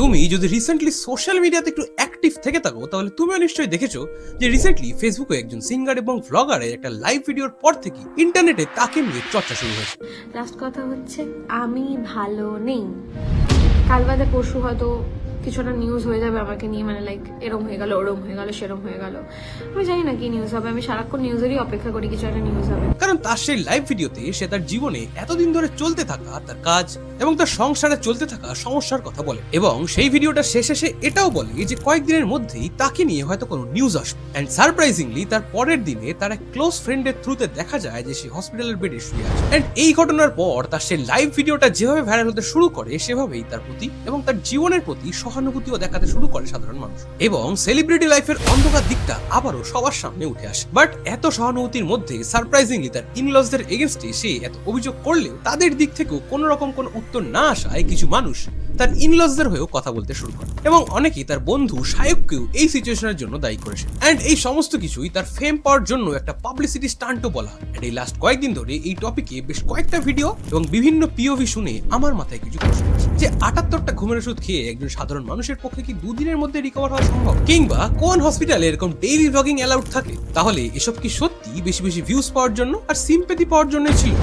তুমি যদি recently social মিডিয়াতে একটু অ্যাক্টিভ থেকে থাকো তাহলে তুমিও নিশ্চয়ই দেখেছো যে রিসেন্টলি ফেসবুকে একজন সিঙ্গার এবং ভ্লগারের একটা লাইভ ভিডিওর পর থেকে ইন্টারনেটে তাকে নিয়ে চর্চা শুরু হয়েছে। লাস্ট কথা হচ্ছে আমি ভালো নেই, কাল বাদে পরশু হয়তো কিছু একটা নিউজ হয়ে যাবে আমাকে নিয়ে, মানে লাইক এরম হয়ে গেল, ওরম হয়ে গেল, সেরম হয়ে গেল। আমি জানি না কি নিউজ হবে, আমি সারাক্ষণ নিউজেরই অপেক্ষা করি কিছু একটা নিউজ হবে। কারণ তার সেই লাইভ ভিডিওতে সে তার জীবনে এতদিন ধরে চলতে থাকা তার কাজ এবং তার সংসারে চলতে থাকা সমস্যার কথা বলে, এবং সেই ভিডিওটা শেষে সে এটাও বলে যে কয়েকদিনের মধ্যেই তাকে নিয়ে হয়তো কোনো নিউজ আসবে। এন্ড সারপ্রাইজিংলি তার পরের দিনে তার এক ক্লোজ ফ্রেন্ডের থ্রুতে দেখা যায় যে সে হসপিটালের বেডে শুয়ে আছে। এন্ড এই ঘটনার পর তার সেই লাইভ ভিডিওটা যেভাবে ভাইরাল হতে শুরু করে সেভাবেই তার প্রতি এবং তার জীবনের প্রতি সহানুভূতিও দেখাতে শুরু করে সাধারণ মানুষ, এবং সেলিব্রিটি লাইফের অন্ধকার দিকটা আবারও সবার সামনে উঠে আসে। বাট এত সহানুভূতির মধ্যে সারপ্রাইজিংলি তার ইনলসদের এগেইনস্টে সে এত অভিযোগ করলেও তাদের দিক থেকেও কোনো রকম কোনো উত্তর না আসায় কিছু মানুষ তার ইনলসদের হয়েও কথা বলতে শুরু করে, এবং অনেকেই তার বন্ধু শায়ককেও এই সিচুয়েশনের জন্য দায়ী করেছে। এন্ড এই সমস্ত কিছুই তার ফেম পাওয়ার জন্য একটা পাবলিসিটি স্টান্টও বলা হয়। এন্ড এই লাস্ট কয়েকদিন ধরে এই টপিকে বেশ কয়েকটা ভিডিও এবং বিভিন্ন পিওভি শুনে আমার মাথায় কিছু প্রশ্ন আছে যে 78টা ঘুমের ওষুধ খেয়ে একজন সাধারণ মানুষের পক্ষে কি 2 দিনের মধ্যে রিকভার হওয়া সম্ভব, কিংবা কোন হসপিটালে এরকম ডেইলি ব্লগিং অ্যালাউড থাকে? তাহলে এসব কি সত্যি বেশি বেশি ভিউজ পাওয়ার জন্য আর সিম্পেথি পাওয়ার জন্যই ছিল?